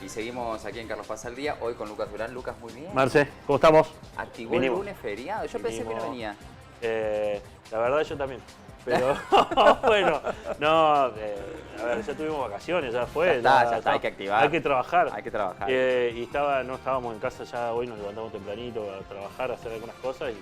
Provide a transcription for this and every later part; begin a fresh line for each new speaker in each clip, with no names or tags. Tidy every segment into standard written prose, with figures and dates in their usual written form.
Y seguimos aquí en Carlos Paz al Día, hoy con Lucas Durán. Lucas, muy bien.
Marce, ¿cómo estamos?
Activó
Vinimos.
el lunes feriado. Yo pensé que no venía.
La verdad yo también. Pero bueno, no, a ver, ya tuvimos vacaciones, ya fue.
Ya está, hay que activar.
Hay que trabajar.
Hay que trabajar.
Y no estábamos en casa ya, hoy nos levantamos tempranito a trabajar, a hacer algunas cosas y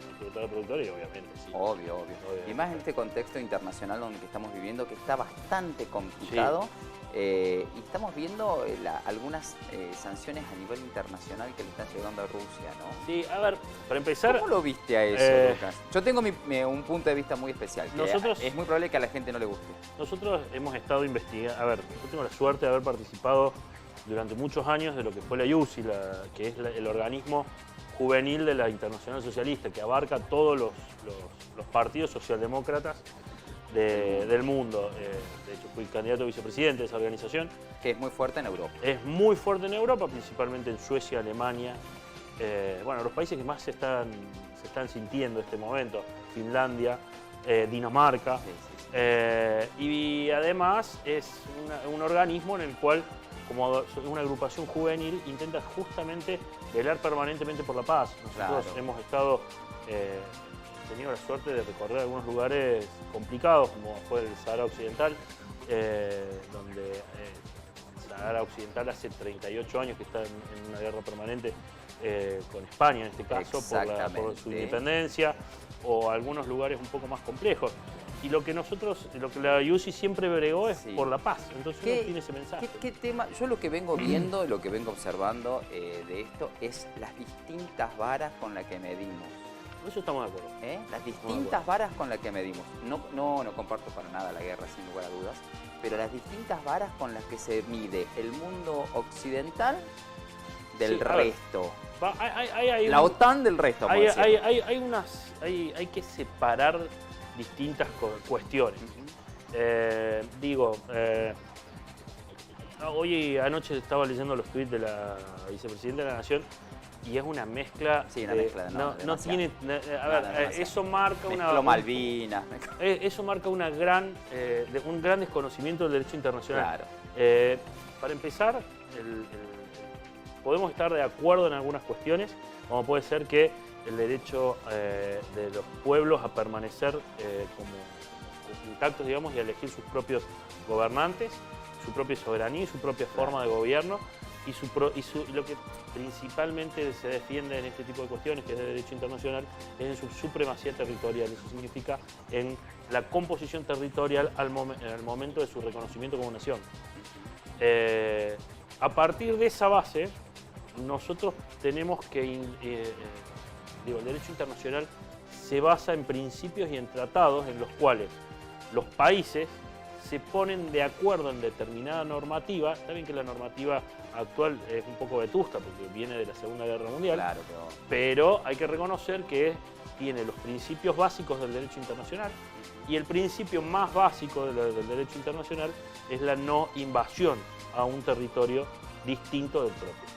disfrutar del productor y obviamente sí.
Obvio. Y más en este contexto internacional donde estamos viviendo, que está bastante complicado.
Sí.
Y estamos viendo algunas sanciones a nivel internacional que le están llegando a Rusia, ¿no?
Sí, a ver, para empezar...
¿Cómo lo viste a eso, Lucas? Yo tengo un punto de vista muy especial, que es muy probable que a la gente no le guste.
Nosotros hemos estado investigando, a ver, yo tengo la suerte de haber participado durante muchos años de lo que fue la IUCI, que es el organismo juvenil de la Internacional Socialista, que abarca todos los partidos socialdemócratas del mundo. De hecho, fui candidato a vicepresidente de esa organización.
Que es muy fuerte en Europa.
Es muy fuerte en Europa, principalmente en Suecia, Alemania. Bueno, los países que más se están sintiendo en este momento, Finlandia, Dinamarca. Sí. Y además es un organismo en el cual, como una agrupación juvenil, intenta justamente velar permanentemente por la paz. Nosotros hemos estado... tenido la suerte de recorrer algunos lugares complicados, como fue el Sahara Occidental, donde el Sahara Occidental hace 38 años que está en una guerra permanente con España, en este caso, por su independencia, o algunos lugares un poco más complejos. Y lo que la IUCI siempre bregó es por la paz, entonces uno tiene ese mensaje.
¿Qué tema? Yo lo que vengo viendo, lo que vengo observando de esto es las distintas varas con las que medimos.
Por eso estamos de acuerdo.
Las distintas varas con las que medimos. No comparto para nada la guerra, sin lugar a dudas, pero las distintas varas con las que se mide el mundo occidental del resto. La OTAN del resto.
Hay que separar distintas cuestiones. Hoy anoche estaba leyendo los tweets de la vicepresidenta de la Nación. Y es una mezcla.
Sí, una mezcla.
No tiene. A ver, eso marca
Malvinas.
Eso marca un gran desconocimiento del derecho internacional.
Claro.
Para empezar, podemos estar de acuerdo en algunas cuestiones, como puede ser que el derecho de los pueblos a permanecer como intactos, digamos, y a elegir sus propios gobernantes, su propia soberanía y su propia forma de gobierno. Y lo que principalmente se defiende en este tipo de cuestiones, que es el derecho internacional, es en su supremacía territorial. Eso significa en la composición territorial al momento de su reconocimiento como nación. A partir de esa base, nosotros tenemos que... el derecho internacional se basa en principios y en tratados en los cuales los países se ponen de acuerdo en determinada normativa. Está bien que la normativa actual es un poco vetusta porque viene de la Segunda Guerra Mundial, pero hay que reconocer que tiene los principios básicos del derecho internacional y el principio más básico del derecho internacional es la no invasión a un territorio distinto del propio.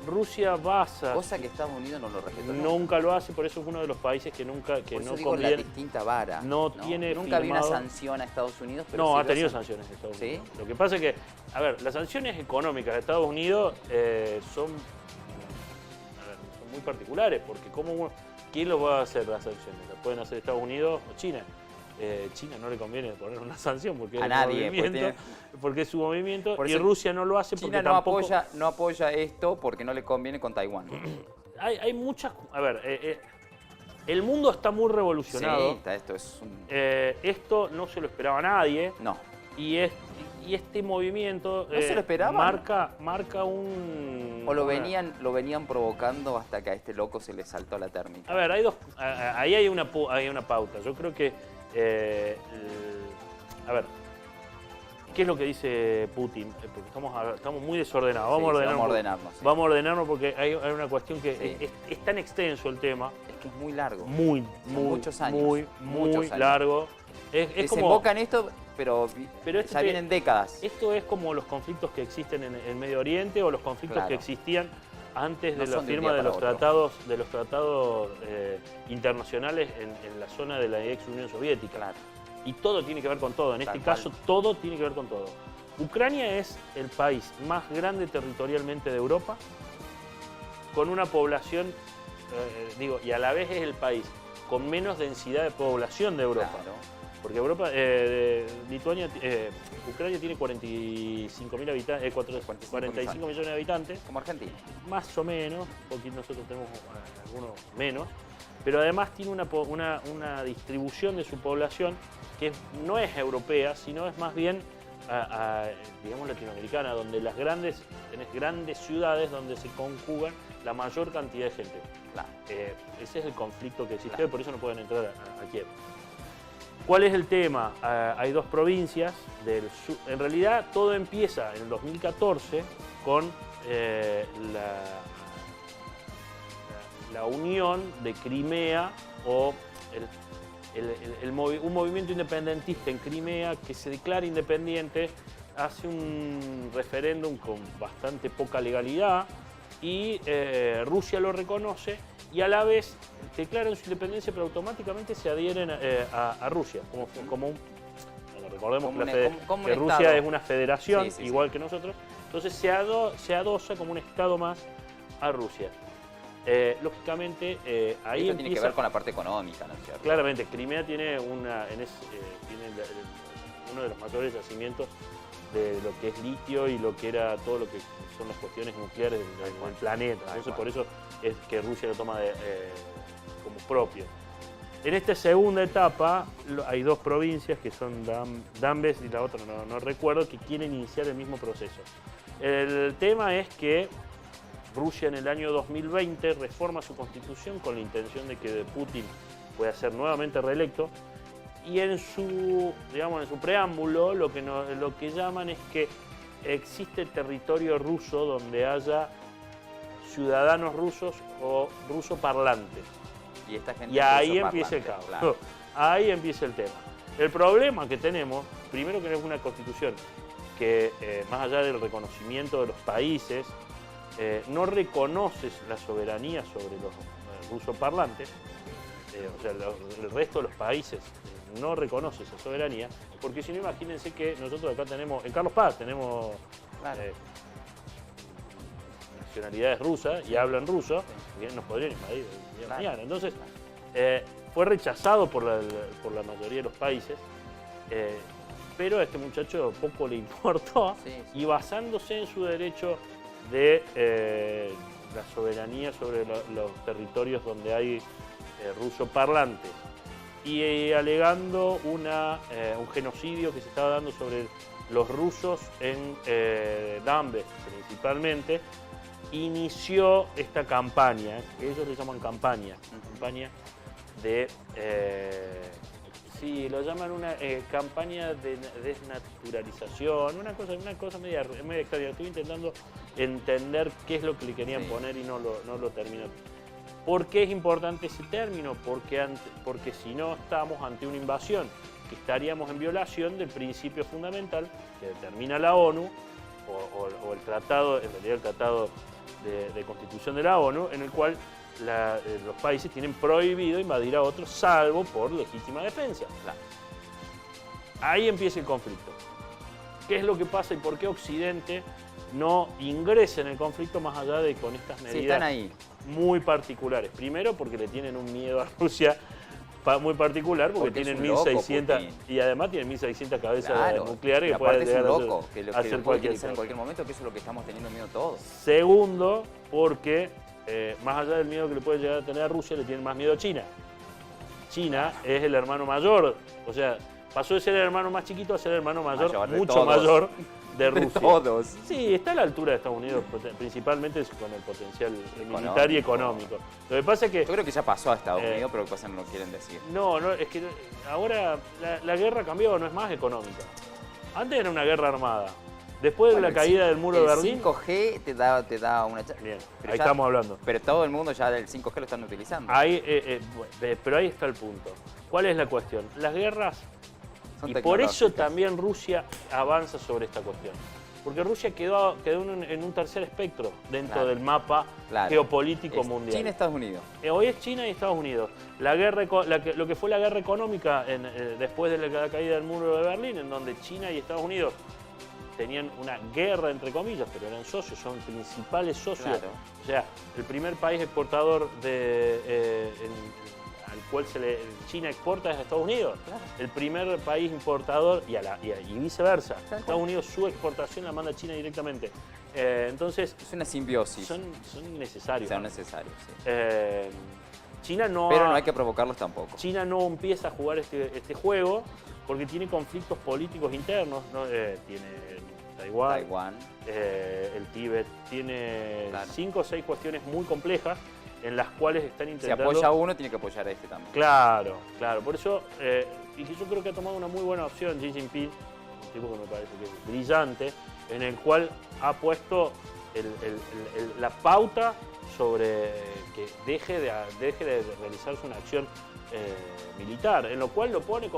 Rusia basa...
Cosa que Estados Unidos no lo respeta.
Nunca lo hace, por eso es uno de los países que nunca...
Por eso digo la distinta vara. Nunca había una sanción a Estados Unidos, pero
no,
sí
ha tenido sanciones a Estados Unidos.
¿Sí?
Lo que pasa es que, a ver, las sanciones económicas de Estados Unidos son muy particulares, porque ¿quién lo va a hacer las sanciones? ¿Las pueden hacer Estados Unidos o China? China no le conviene poner una sanción porque
a nadie,
porque es su movimiento, y Rusia no lo hace porque
China no apoya esto porque no le conviene con Taiwán.
Hay muchas... A ver, el mundo está muy revolucionado.
Sí,
esto no se lo esperaba nadie.
No.
Y este movimiento
¿No se lo esperaban?
marca un...
¿O lo venían provocando hasta que a este loco se le saltó la térmica?
A ver, ahí hay una pauta. Yo creo que... a ver, ¿qué es lo que dice Putin? Porque estamos muy desordenados. Vamos a ordenarnos porque hay una cuestión que es tan extenso el tema.
Es que es muy largo.
Muchos
años.
Muy largo.
Desemboca en esto, pero ya vienen décadas.
Esto es como los conflictos que existen en Medio Oriente o los conflictos que existían antes de la firma de los tratados internacionales en la zona de la ex Unión Soviética. Y todo tiene que ver con todo. En este caso, todo tiene que ver con todo. Ucrania es el país más grande territorialmente de Europa, con una población, y a la vez es el país con menos densidad de población de Europa.
Claro.
Porque Ucrania tiene 45.000 habitantes, 45 millones de habitantes.
Como Argentina.
Más o menos, porque nosotros tenemos algunos menos, pero además tiene una distribución de su población que no es europea, sino es más bien, digamos, latinoamericana, donde tenés grandes ciudades donde se conjugan la mayor cantidad de gente.
Claro.
Ese es el conflicto que existe,
Claro.
por eso no pueden entrar a Kiev. ¿Cuál es el tema? Hay dos provincias del sur. En realidad todo empieza en el 2014 con la unión de Crimea o un movimiento independentista en Crimea que se declara independiente, hace un referéndum con bastante poca legalidad y Rusia lo reconoce y a la vez declaran su independencia, pero automáticamente se adhieren a Rusia. Recordemos que Rusia es una federación, igual que nosotros, entonces se adosa como un estado más a Rusia. Lógicamente, ahí
esto tiene que ver con la parte económica, ¿no es cierto?
Claramente, Crimea tiene uno de los mayores yacimientos de lo que es litio y lo que era todo lo que son las cuestiones nucleares del planeta. Entonces, por eso es que Rusia lo toma como propio. En esta segunda etapa hay dos provincias que son Donbass y la otra no recuerdo, que quieren iniciar el mismo proceso. El tema es que Rusia en el año 2020 reforma su constitución con la intención de que Putin pueda ser nuevamente reelecto y en su preámbulo lo que llaman es que existe territorio ruso donde haya ciudadanos rusos o rusoparlantes. Y ahí empieza el caos. Claro. Ahí empieza el tema. El problema que tenemos, primero que es una constitución que más allá del reconocimiento de los países, no reconoce la soberanía sobre los rusoparlantes, o sea, el resto de los países no reconoce esa soberanía, porque si no, imagínense que nosotros acá tenemos, en Carlos Paz tenemos nacionalidades rusas y hablan ruso, que nos podrían invadir el día de mañana. Entonces, fue rechazado por la mayoría de los países, pero a este muchacho poco le importó y basándose en su derecho de la soberanía sobre los territorios donde hay rusoparlantes y alegando un genocidio que se estaba dando sobre los rusos en Donbass principalmente, inició esta campaña, que ellos le llaman campaña de... sí, lo llaman una campaña de desnaturalización, una cosa media extraña. Estoy intentando entender qué es lo que le querían poner y no lo termino. ¿Por qué es importante ese término? Porque si no estamos ante una invasión, que estaríamos en violación del principio fundamental que determina la ONU, o el tratado, en realidad el tratado de Constitución de la ONU, en el cual los países tienen prohibido invadir a otros, salvo por legítima defensa. Ahí empieza el conflicto. ¿Qué es lo que pasa y por qué Occidente no ingresa en el conflicto más allá de con estas medidas muy particulares? Primero, porque le tienen un miedo a Rusia muy particular, porque tienen 1.600 y además tienen 1.600 cabezas nucleares que pueden llegar a hacer cualquier cosa.
En cualquier momento, que eso es lo que estamos teniendo miedo todos.
Segundo, porque más allá del miedo que le puede llegar a tener a Rusia, le tienen más miedo a China. China es el hermano mayor, o sea, pasó de ser el hermano más chiquito a ser el hermano mayor mucho mayor de Rusia.
De todos.
Sí, está a la altura de Estados Unidos, principalmente con el potencial militar y económico. Lo que pasa es que...
Yo creo que ya pasó a Estados Unidos, pero cosas no lo quieren decir.
No, es que ahora la guerra cambió, no es más económica. Antes era una guerra armada. Después de la caída del muro de Berlín...
El 5G te da una...
Bien, ahí estamos hablando.
Pero todo el mundo ya del 5G lo están utilizando.
Pero ahí está el punto. ¿Cuál es la cuestión? Las guerras... Y por eso también Rusia avanza sobre esta cuestión. Porque Rusia quedó en un tercer espectro dentro del mapa geopolítico mundial.
China y Estados Unidos.
Hoy es China y Estados Unidos. Lo que fue la guerra económica después de la caída del muro de Berlín, en donde China y Estados Unidos tenían una guerra, entre comillas, pero eran socios, son principales socios.
Claro.
O sea, el primer país exportador al cual China exporta es a Estados Unidos.
Claro.
El primer país importador, y viceversa.
Tal
Estados
cual.
Unidos su exportación la manda a China directamente. Entonces,
Es una simbiosis.
son necesarios.
Son necesarios, sí.
China no
Pero no hay que provocarlos tampoco.
China no empieza a jugar este juego porque tiene conflictos políticos internos, ¿no? Tiene Taiwán, el Tíbet, tiene
Claro.
5 o 6 cuestiones muy complejas en las cuales están
Si
intentando...
apoya a uno, tiene que apoyar a este también.
Claro, claro. Por eso, y que yo creo que ha tomado una muy buena opción Xi Jinping, un tipo que me parece que es brillante, en el cual ha puesto la pauta sobre que deje de realizarse una acción militar, en lo cual lo pone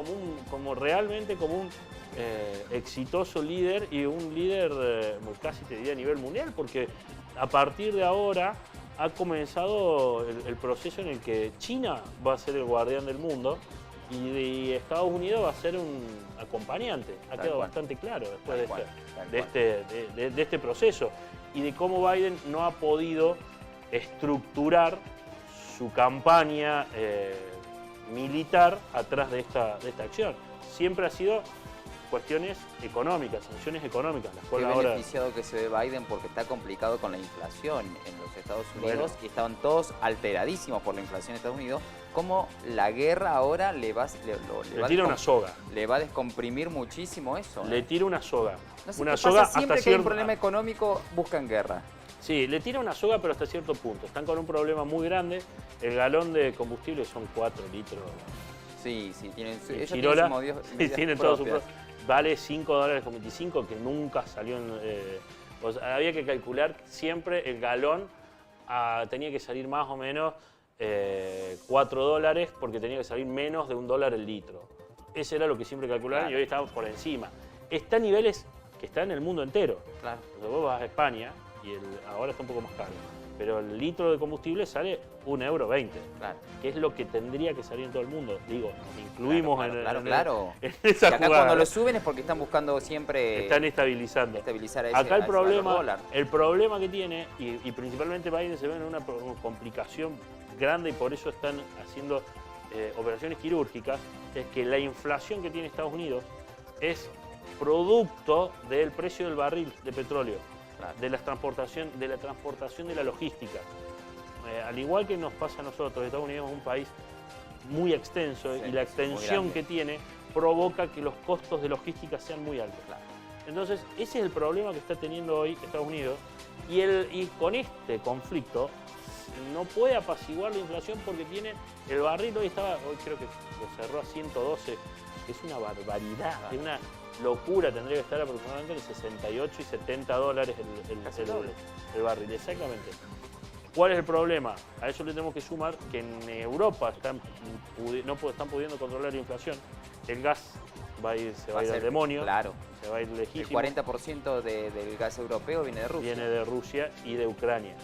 realmente como un exitoso líder y un líder casi te diría a nivel mundial, porque a partir de ahora ha comenzado el proceso en el que China va a ser el guardián del mundo y Estados Unidos va a ser un acompañante. Ha quedado bastante claro después de este proceso y de cómo Biden no ha podido estructurar su campaña militar atrás de esta acción. Siempre ha sido cuestiones económicas, sanciones económicas, las
Qué
cuales ahora...
beneficiado que se ve Biden porque está complicado con la inflación en los Estados Unidos
Bueno.
y estaban todos alteradísimos por la inflación en Estados Unidos. Como la guerra ahora le va a descomprimir muchísimo eso.
Le tira una soga.
No sé
Una
qué
soga
pasa, siempre
hasta
que hay un
cierto...
problema económico buscan guerra.
Sí, le tira una soga, pero hasta cierto punto. Están con un problema muy grande. El galón de combustible son 4 litros.
Sí, tienen, ellos
Chirola,
tienen
tienen todo su... Vale $5.25, que nunca salió en... o sea, había que calcular siempre el galón, tenía que salir más o menos $4, porque tenía que salir menos de $1 el litro. Ese era lo que siempre calculaban, claro. Y hoy estamos por encima. Está a niveles que está en el mundo entero.
Claro.
O sea, vos vas a España y ahora está un poco más caro, pero el litro de combustible sale €1.20,
claro.
Que es lo que tendría que salir en todo el mundo. Digo, nos incluimos
claro.
en esa
y acá
jugada.
Cuando lo suben es porque están buscando siempre...
Están estabilizando. Acá el problema que tiene, y principalmente Biden se ve en una complicación grande y por eso están haciendo operaciones quirúrgicas, es que la inflación que tiene Estados Unidos es producto del precio del barril de petróleo. Claro. de la transportación de la logística. Al igual que nos pasa a nosotros, Estados Unidos es un país muy extenso, sí, y la extensión que tiene provoca que los costos de logística sean muy altos. Claro. Entonces, ese es el problema que está teniendo hoy Estados Unidos y con este conflicto no puede apaciguar la inflación porque tiene el barril, hoy creo que lo cerró a 112, es una barbaridad, es una locura, tendría que estar aproximadamente entre 68 y $70 el barril, exactamente. ¿Cuál es el problema? A eso le tenemos que sumar que en Europa no están pudiendo controlar la inflación, el gas se va a ir al demonio,
claro.
Se va a ir lejísimo.
El 40% del gas europeo viene de Rusia.
Viene de Rusia y de Ucrania.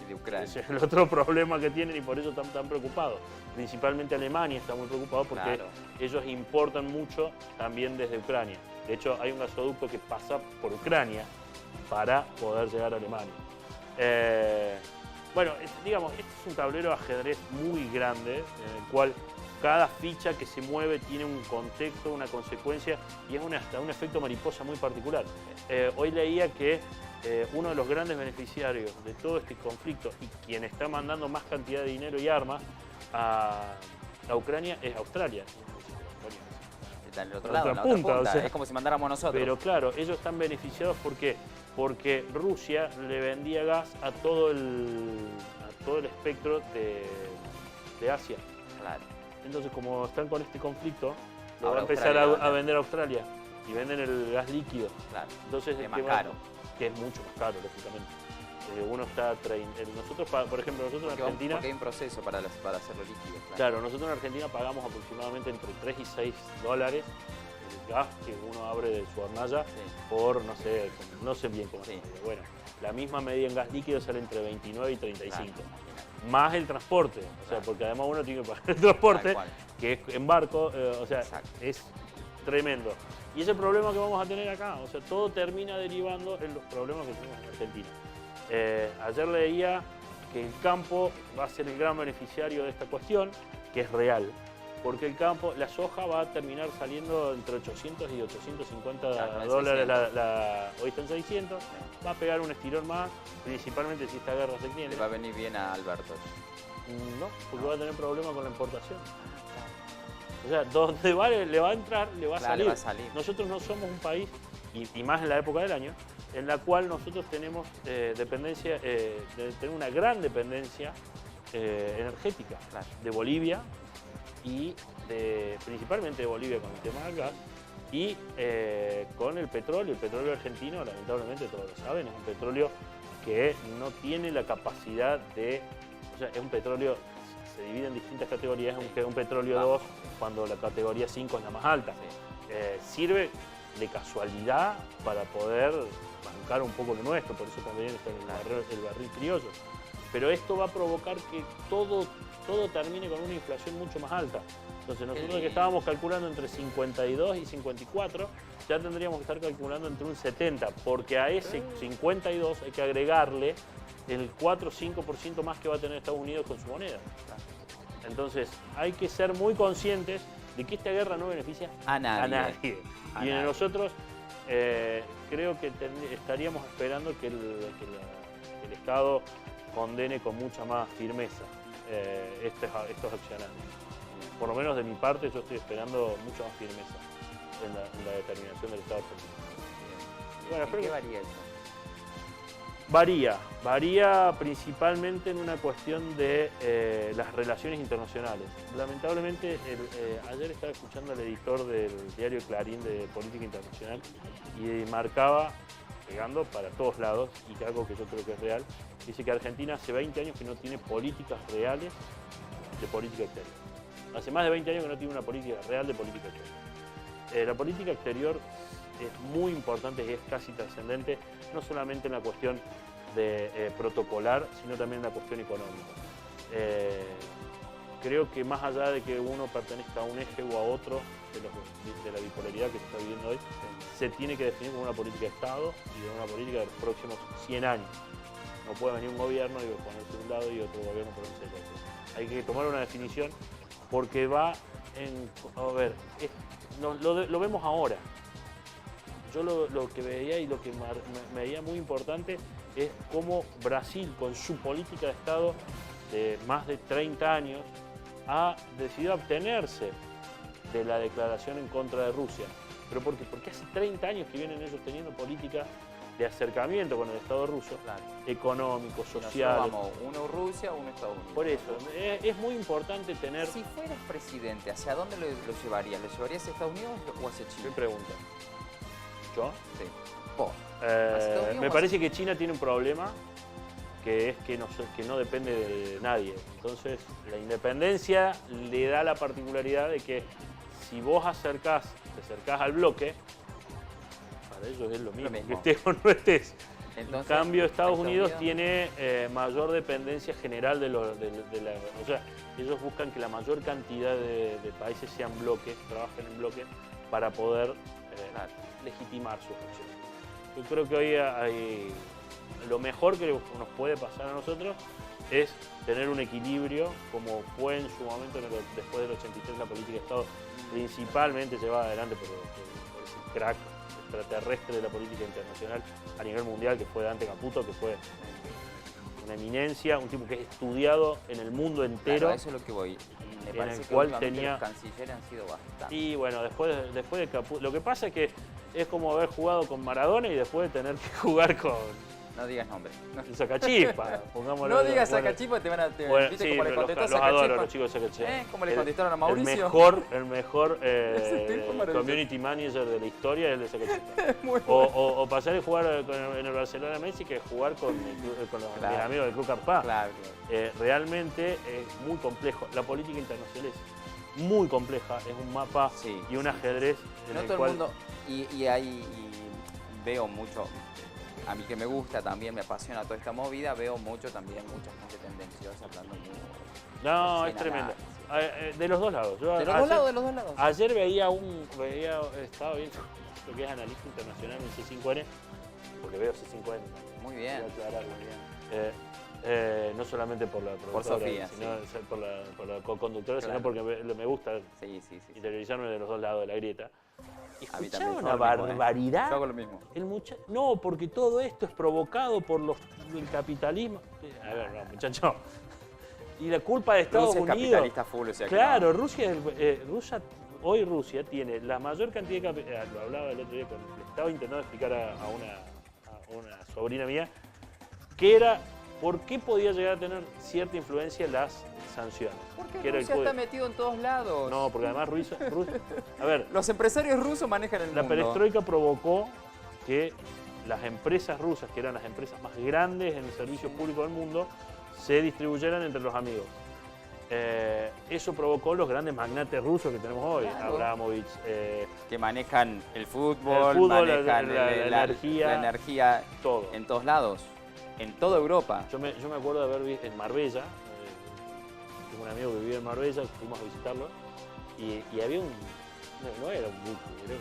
Ese es el otro problema que tienen y por eso están tan preocupados. Principalmente Alemania está muy preocupado porque ellos importan mucho también desde Ucrania. De hecho, hay un gasoducto que pasa por Ucrania para poder llegar a Alemania. Bueno, digamos, este es un tablero de ajedrez muy grande en el cual cada ficha que se mueve tiene un contexto, una consecuencia y es hasta un efecto mariposa muy particular. Hoy leía que uno de los grandes beneficiarios de todo este conflicto y quien está mandando más cantidad de dinero y armas a Ucrania es Australia.
Está en el otro lado, en la otra punta.
O sea,
es como si mandáramos nosotros.
Pero claro, ellos están beneficiados porque Rusia le vendía gas a todo el espectro de Asia.
Claro.
Entonces, como están con este conflicto, lo va a empezar a vender a Australia y venden el gas líquido.
Claro.
Entonces,
es más caro.
Que es mucho más caro, lógicamente. Uno está nosotros, por ejemplo, nosotros en Argentina...
Porque hay un proceso para hacerlo líquido.
Claro, nosotros en Argentina pagamos aproximadamente entre $3 y $6 el gas que uno abre de su hornalla por, no sé bien cómo se llama. Bueno, la misma medida en gas líquido sale entre 29 y 35. Claro. Más el transporte, o sea, porque además uno tiene que pagar el transporte, que es en barco, o sea, es tremendo. Y ese problema que vamos a tener acá, o sea, todo termina derivando en los problemas que tenemos en Argentina. Ayer leía que el campo va a ser el gran beneficiario de esta cuestión, que es real. Porque el campo, la soja va a terminar saliendo entre 800 y 850 dólares, hoy está en 600, va a pegar un estirón más, principalmente si esta guerra se extiende.
Le va a venir bien a Alberto.
No, porque va a tener problemas con la importación. O sea, donde le va a entrar, le va a salir. Nosotros no somos un país, y más en la época del año, en la cual nosotros tenemos dependencia, tenemos una gran dependencia energética de Bolivia, y principalmente de Bolivia con el tema del gas y con el petróleo. El petróleo argentino, lamentablemente todos lo saben, es un petróleo que no tiene la capacidad de... O sea, es un petróleo, se divide en distintas categorías, es un petróleo 2 cuando la categoría 5 es la más alta. Sirve de casualidad para poder bancar un poco lo nuestro, por eso también está el barril criollo. Pero esto va a provocar que todo termine con una inflación mucho más alta. Entonces nosotros que estábamos calculando entre 52 y 54, ya tendríamos que estar calculando entre un 70, porque a ese 52 hay que agregarle el 4 o 5% más que va a tener Estados Unidos con su moneda. Entonces hay que ser muy conscientes de que esta guerra no beneficia a nadie. Y nosotros creo que estaríamos esperando que el Estado condene con mucha más firmeza estos accionarios. Por lo menos de mi parte yo estoy esperando mucha más firmeza en la determinación del Estado argentino.
Bueno, ¿qué varía eso?
Varía principalmente en una cuestión de las relaciones internacionales. Lamentablemente, ayer estaba escuchando al editor del diario Clarín de Política Internacional y marcaba, pegando para todos lados, y algo que yo creo que es real, dice que Argentina hace 20 años que no tiene políticas reales de política exterior. Hace más de 20 años que no tiene una política real de política exterior. La política exterior es muy importante y es casi trascendente, no solamente en la cuestión de protocolar, sino también en la cuestión económica. Creo que más allá de que uno pertenezca a un eje o a otro de la bipolaridad que se está viviendo hoy, se tiene que definir como una política de Estado y de una política de los próximos 100 años. No puede venir un gobierno y ponerse de un lado y otro gobierno ponerse del otro. Hay que tomar una definición porque va en... A ver, lo vemos ahora. Yo lo que veía y lo que me veía muy importante es cómo Brasil, con su política de Estado de más de 30 años, ha decidido abstenerse de la declaración en contra de Rusia. ¿Pero por qué? Porque hace 30 años que vienen ellos teniendo política de acercamiento con el Estado ruso, económico, social.
Vamos, uno Rusia, uno Estados Unidos.
Por eso, es muy importante tener...
Si fueras presidente, ¿hacia dónde lo llevarías? ¿Lo llevarías a Estados Unidos o hacia China?
¿Qué pregunta? ¿Yo?
Sí. Vos.
Me parece que China tiene un problema que es que no depende de nadie. Entonces, la independencia le da la particularidad de que si vos te acercás al bloque, para ellos es lo mismo. Que estés o no estés. Entonces, en cambio, Estados Unidos tiene mayor dependencia general de la... O sea, ellos buscan que la mayor cantidad de países sean bloques, trabajen en bloques, para poder legitimar sus acciones. Yo creo que hoy lo mejor que nos puede pasar a nosotros es tener un equilibrio, como fue en su momento después del 83 la política de Estado, principalmente llevada adelante por ese crack extraterrestre de la política internacional a nivel mundial, que fue Dante Caputo, que fue una eminencia, un tipo que es estudiado en el mundo entero.
Claro, eso es lo que voy. Me parece que los cancilleres han sido bastante.
Y bueno, después de Caputo, lo que pasa es que es como haber jugado con Maradona y después de tener que jugar con...
No digas nombre.
Sacachispa, pongámoslo.
No digas Sacachispa, te van a...
Bueno, sí,
como le contestó
los adoro, los chicos de Sacachispa.
¿Cómo le contestaron a Mauricio?
El mejor community manager de la historia es el de Sacachispa. O pasar a jugar en el Barcelona Messi que jugar con los amigos del Club Carpá. Claro. Realmente es muy complejo. La política internacional es muy compleja, es un mapa y un ajedrez en
no
el
todo
cual...
el mundo, y ahí veo mucho... A mí que me gusta también, me apasiona toda esta movida, veo mucho también, mucha gente tendenciosa hablando muy...
No, es tremendo. De los dos lados.
De los dos lados, de los dos lados.
Ayer estaba viendo lo que es analista internacional en C5N, porque veo C5N.
Muy bien.
Voy a aclarar, muy bien. No solamente por la productora,
Sofía,
sino por la co-conductora,
Claro.
sino porque me gusta
Sí.
interiorizarme de los dos lados de la grieta. Y
A mí
escuchaba
también,
una
yo hago lo mismo,
barbaridad.
Yo hago lo mismo.
No, porque todo esto es provocado por el capitalismo. A ver, no, muchacho. Y la culpa de Estados
Rusia es
Unidos.
capitalista full, o sea que
Claro,
no.
hoy Rusia tiene la mayor cantidad de capital. Lo hablaba el otro día, le estaba intentando explicar a una sobrina mía, que era por qué podía llegar a tener cierta influencia las sanciones.
Porque
que era el
Rusia está
código.
metido en todos lados.
No, porque además a ver,
Los empresarios rusos manejan el
la
mundo.
perestroika provocó que las empresas rusas, que eran las empresas más grandes en el servicio público del mundo, se distribuyeran entre los amigos. Eso provocó los grandes magnates rusos que tenemos hoy,
Claro.
Abramovich,
Que manejan el fútbol,
la
manejan
energía, todo.
en todos lados, en toda Europa.
Yo me acuerdo de haber visto en Marbella, tengo un amigo que vivía en Marbella, fuimos a visitarlo, y había no era un buque, era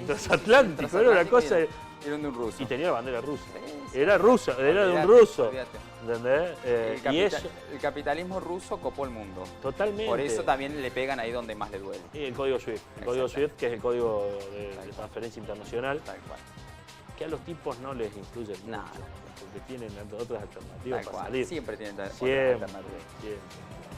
un transatlántico, era una cosa.
Era de un ruso.
Y tenía la bandera rusa.
Sí.
Era rusa, era de un
Olvídate,
ruso.
olvídate.
¿Entendés?
El capitalismo ruso copó el mundo.
Totalmente.
Por eso también le pegan ahí donde más le duele.
Y el código SWIFT. El código SWIFT, que es el código de transferencia internacional,
Tal cual.
que a los tipos no les influye mucho,
Nada.
porque tienen otras alternativas
Tal
para
cual.
salir.
Siempre tienen otras
Siempre,
alternativas.
siempre.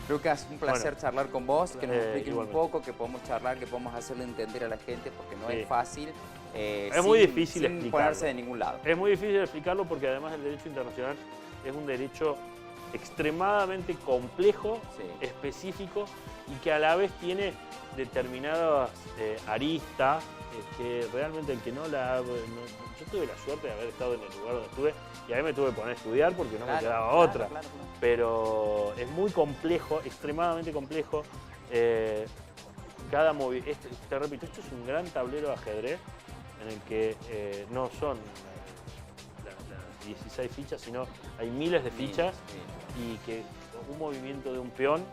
Lucas, un placer charlar con vos, que nos expliques un
igualmente.
poco, que podamos charlar, que podamos hacerle entender a la gente, porque no
Sí.
es fácil.
Es muy difícil
sin
explicarlo.
ponerse de ningún lado.
Es muy difícil explicarlo porque además el derecho internacional es un derecho extremadamente complejo,
Sí.
específico y que a la vez tiene determinadas aristas que realmente el que no la... yo tuve la suerte de haber estado en el lugar donde estuve y a mí me tuve que poner a estudiar porque no me quedaba otra.
Claro.
Pero es muy complejo, extremadamente complejo. Te repito, esto es un gran tablero de ajedrez en el que no son las 16 fichas, sino hay miles de fichas y que un movimiento de un peón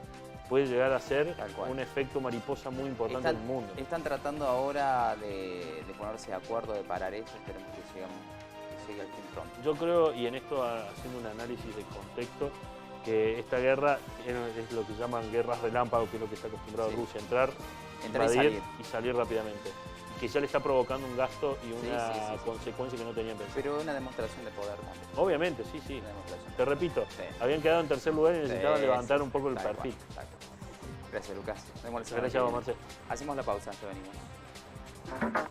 puede llegar a ser
Tal cual.
un efecto mariposa muy importante en el mundo.
Están tratando ahora de ponerse de acuerdo, de parar eso. Esperemos que llegue al fin pronto.
Yo creo, y en esto haciendo un análisis de contexto, que esta guerra es lo que llaman guerras relámpago, que es lo que está acostumbrado
Sí.
Rusia, entrar
y
invadir
salir.
y salir rápidamente. Y que ya le está provocando un gasto y una
Sí.
consecuencia que no tenían pensado.
Pero una demostración de poder también.
Obviamente, sí.
Una demostración.
Te repito,
Sí.
habían quedado en tercer lugar y necesitaban
Sí,
levantar
sí,
un poco el
tal
perfil.
cual, tal cual. Gracias, Lucas. Nos vemos la semana
Gracias a
que
vos,
viene.
Marcelo.
Hacemos la pausa, ya venimos.